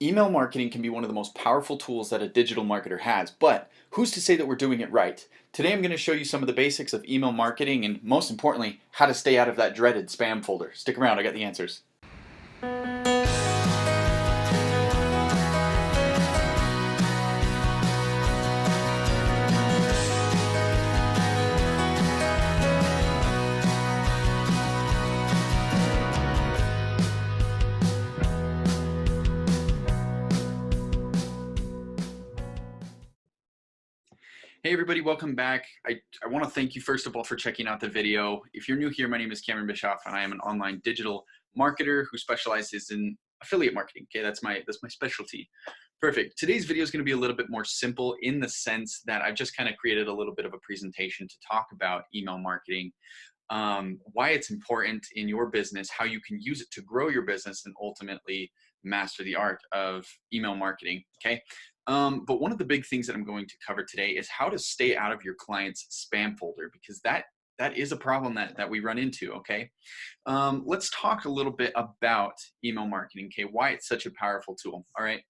Email marketing can be one of the most powerful tools that a digital marketer has, but who's to say that we're doing it right? Today I'm going to show you some of the basics of email marketing and, most importantly, how to stay out of that dreaded spam folder. Stick around, I got the answers. Hey everybody, welcome back. I want to thank you first of all for checking out the video. If you're new here, my name is Cameron Bischoff and I am an online digital marketer who specializes in affiliate marketing. Okay, that's my specialty. Perfect. Today's video is going to be a little bit more simple in the sense that I've just kind of created a little bit of a presentation to talk about email marketing, why it's important in your business, how you can use it to grow your business and ultimately master the art of email marketing. Okay. But one of the big things that I'm going to cover today is how to stay out of your client's spam folder, because that is a problem that we run into. Okay. Let's talk a little bit about email marketing. Okay. Why it's such a powerful tool. All right.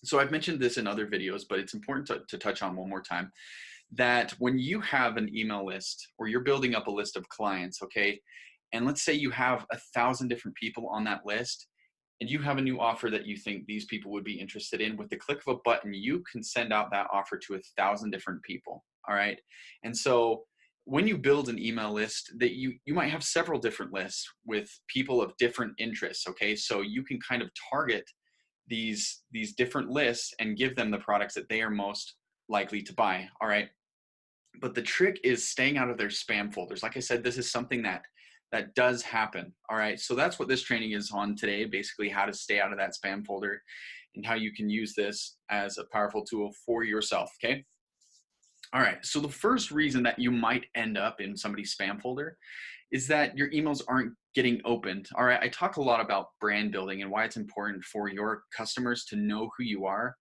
So I've mentioned this in other videos, but it's important to touch on one more time that when you have an email list or you're building up a list of clients, okay, and let's say you have 1,000 different people on that list and you have a new offer that you think these people would be interested in, with the click of a button, you can send out that offer to 1,000 different people. All right. And so when you build an email list, that you might have several different lists with people of different interests. Okay. So you can kind of target these different lists and give them the products that they are most likely to buy. All right. But the trick is staying out of their spam folders. Like I said, this is something that does happen. All right. So that's what this training is on today, basically how to stay out of that spam folder and how you can use this as a powerful tool for yourself. Okay. All right. So the first reason that you might end up in somebody's spam folder is that your emails aren't getting opened. All right. I talk a lot about brand building and why it's important for your customers to know who you are.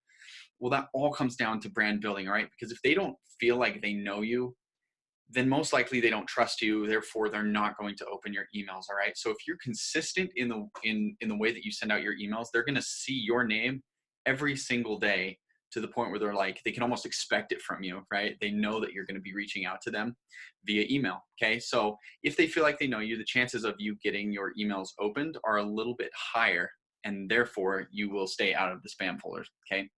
Well, that all comes down to brand building, right? Because if they don't feel like they know you, then most likely they don't trust you. Therefore, they're not going to open your emails. All right. So if you're consistent in the way that you send out your emails, they're going to see your name every single day, to the point where they're like, they can almost expect it from you, right? They know that you're going to be reaching out to them via email. Okay. So if they feel like they know you, the chances of you getting your emails opened are a little bit higher, and therefore you will stay out of the spam folders. Okay.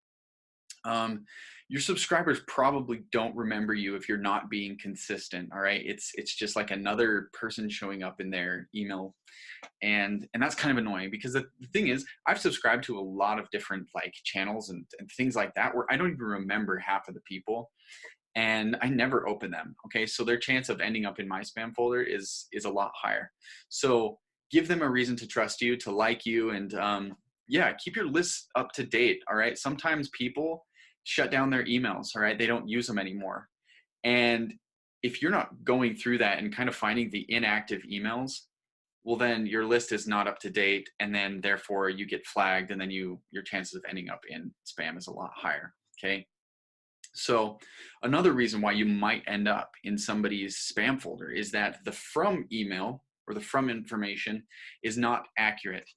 Your subscribers probably don't remember you if you're not being consistent. All right. It's just like another person showing up in their email. And that's kind of annoying, because the thing is, I've subscribed to a lot of different like channels and things like that where I don't even remember half of the people, and I never open them. Okay. So their chance of ending up in my spam folder is a lot higher. So give them a reason to trust you, to like you, and yeah, keep your lists up to date. All right. Sometimes people shut down their emails. All right. They don't use them anymore. And if you're not going through that and kind of finding the inactive emails, well, then your list is not up to date. And then therefore you get flagged, and then your chances of ending up in spam is a lot higher. Okay. So another reason why you might end up in somebody's spam folder is that the from email or the from information is not accurate.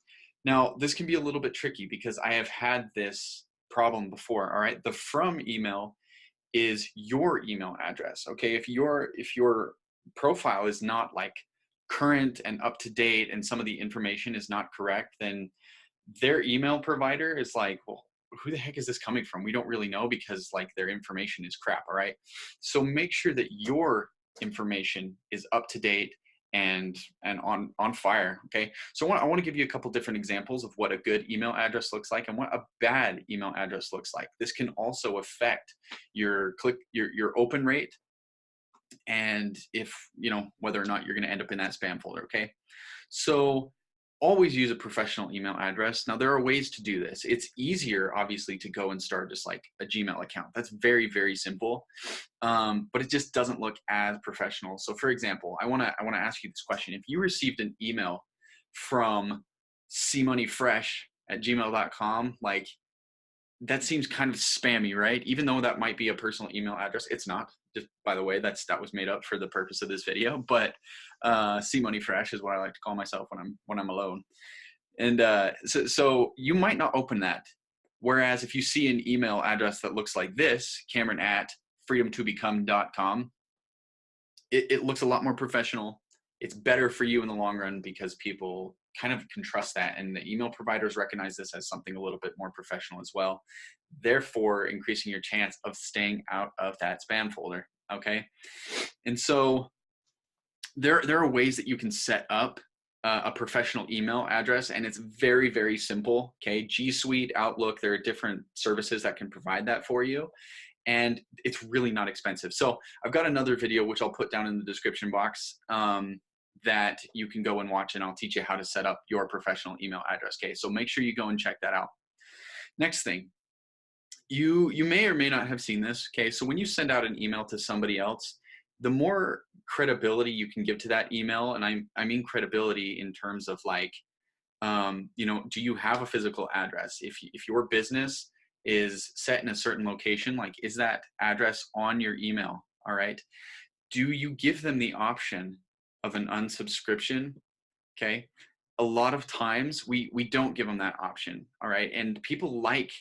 Now, this can be a little bit tricky because I have had this problem before. All right. The from email is your email address. Okay. If your profile is not like current and up to date and some of the information is not correct, then their email provider is like, well, who the heck is this coming from? We don't really know, because like their information is crap. All right. So make sure that your information is up to date and on fire. Okay. So I want to give you a couple different examples of what a good email address looks like and what a bad email address looks like. This can also affect your open rate, and if whether or not you're going to end up in that spam folder. Okay. So always use a professional email address. Now, there are ways to do this. It's easier, obviously, to go and start just like a Gmail account. That's very, very simple, but it just doesn't look as professional. So, for example, I want to ask you this question: if you received an email from cmoneyfresh@gmail.com, like, that seems kind of spammy, right? Even though that might be a personal email address, it's not. Just by the way, that was made up for the purpose of this video. But C Money Fresh is what I like to call myself when I'm alone. And so you might not open that. Whereas if you see an email address that looks like this, Cameron@freedomtobecome.com, it looks a lot more professional. It's better for you in the long run because people kind of can trust that. And the email providers recognize this as something a little bit more professional as well, therefore increasing your chance of staying out of that spam folder. Okay. And so there are ways that you can set up a professional email address, and it's very, very simple. Okay. G Suite, Outlook, there are different services that can provide that for you. And it's really not expensive. So I've got another video, which I'll put down in the description box, that you can go and watch, and I'll teach you how to set up your professional email address. Okay. So make sure you go and check that out. Next thing, you may or may not have seen this. Okay. So when you send out an email to somebody else, the more credibility you can give to that email, and I mean credibility in terms of like, do you have a physical address? If your business is set in a certain location, like, is that address on your email? All right. Do you give them the option of an unsubscription? Okay. A lot of times we don't give them that option. All right. And people like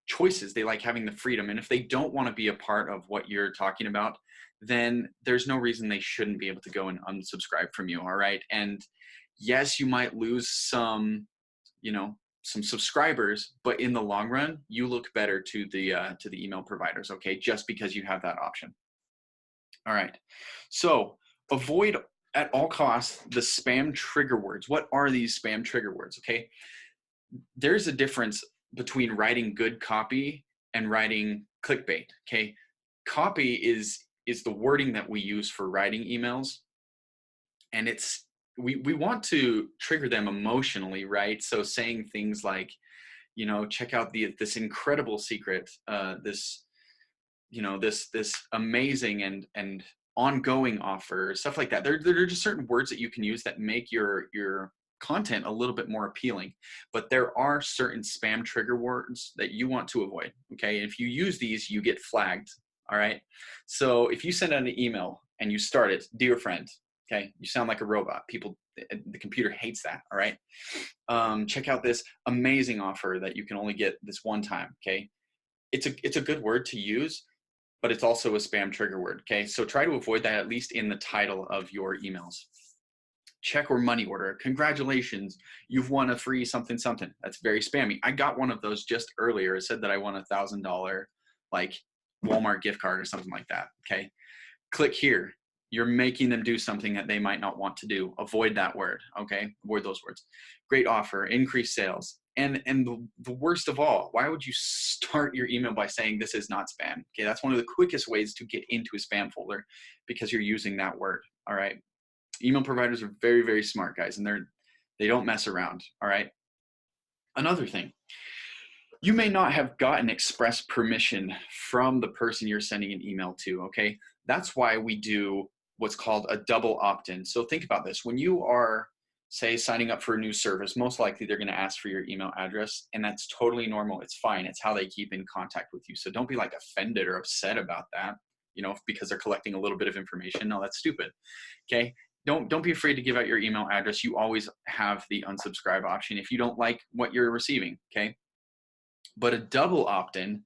choices. They like having the freedom. And if they don't want to be a part of what you're talking about, then there's no reason they shouldn't be able to go and unsubscribe from you. All right. And yes, you might lose some subscribers, but in the long run, you look better to the email providers. Okay. Just because you have that option. All right. So avoid at all costs the spam trigger words. What are these spam trigger words? Okay. There's a difference between writing good copy and writing clickbait. Okay. Copy is the wording that we use for writing emails. And we want to trigger them emotionally, right? So saying things like, check out this incredible secret, this amazing and ongoing offer, stuff like that. There are just certain words that you can use that make your content a little bit more appealing. But there are certain spam trigger words that you want to avoid. Okay. And if you use these, you get flagged. All right. So if you send out an email and you start it, dear friend, okay, you sound like a robot. The computer hates that. All right. Check out this amazing offer that you can only get this one time. Okay. It's a good word to use, but it's also a spam trigger word. Okay. So try to avoid that, at least in the title of your emails. Check or money order. Congratulations, you've won a free something something. That's very spammy. I got one of those just earlier. It said that I won $1,000 like Walmart gift card or something like that. Okay. Click here. You're making them do something that they might not want to do. Avoid that word. Okay. Avoid those words. Great offer, increased sales. And the worst of all, why would you start your email by saying this is not spam? Okay. That's one of the quickest ways to get into a spam folder, because you're using that word. All right. Email providers are very, very smart, guys, and they don't mess around. All right. Another thing, you may not have gotten express permission from the person you're sending an email to. Okay. That's why we do what's called a double opt-in. So think about this. When you are, say, signing up for a new service, most likely they're going to ask for your email address, and that's totally normal. It's fine. It's how they keep in contact with you. So don't be like offended or upset about that, because they're collecting a little bit of information. No, that's stupid. Okay. Don't be afraid to give out your email address. You always have the unsubscribe option if you don't like what you're receiving. Okay. But a double opt-in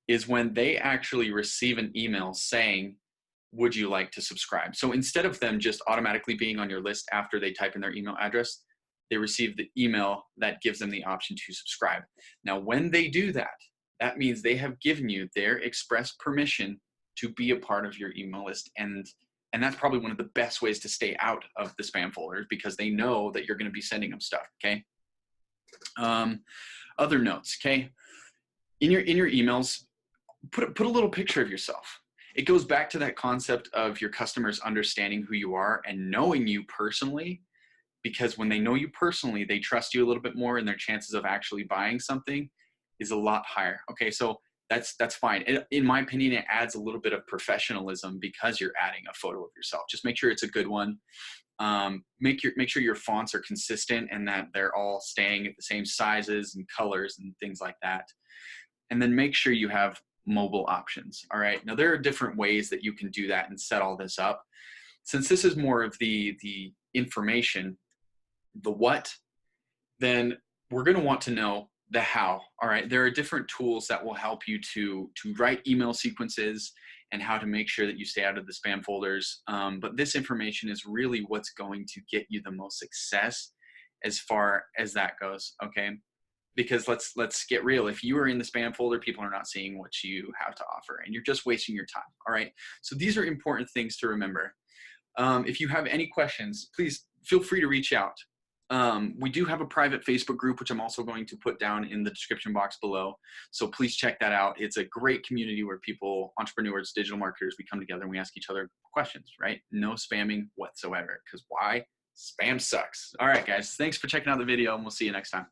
is when they actually receive an email saying, would you like to subscribe? So instead of them just automatically being on your list after they type in their email address, they receive the email that gives them the option to subscribe. Now, when they do that, that means they have given you their express permission to be a part of your email list. And that's probably one of the best ways to stay out of the spam folders, because they know that you're going to be sending them stuff. Okay. Other notes. Okay. In your emails, put a little picture of yourself. It goes back to that concept of your customers understanding who you are and knowing you personally, because when they know you personally, they trust you a little bit more, and their chances of actually buying something is a lot higher. Okay. So that's fine. In my opinion, it adds a little bit of professionalism because you're adding a photo of yourself. Just make sure it's a good one. Make sure your fonts are consistent and that they're all staying at the same sizes and colors and things like that. And then make sure you have mobile options. All right. Now there are different ways that you can do that and set all this up. Since this is more of the information, the what, then we're going to want to know the how. All right, there are different tools that will help you to write email sequences and how to make sure that you stay out of the spam folders. But this information is really what's going to get you the most success as far as that goes. Okay, because let's get real. If you are in the spam folder, people are not seeing what you have to offer, and you're just wasting your time. All right, so these are important things to remember. If you have any questions, please feel free to reach out. We do have a private Facebook group, which I'm also going to put down in the description box below. So please check that out. It's a great community where people, entrepreneurs, digital marketers, we come together and we ask each other questions, right? No spamming whatsoever. Because why? Spam sucks. All right, guys. Thanks for checking out the video, and we'll see you next time.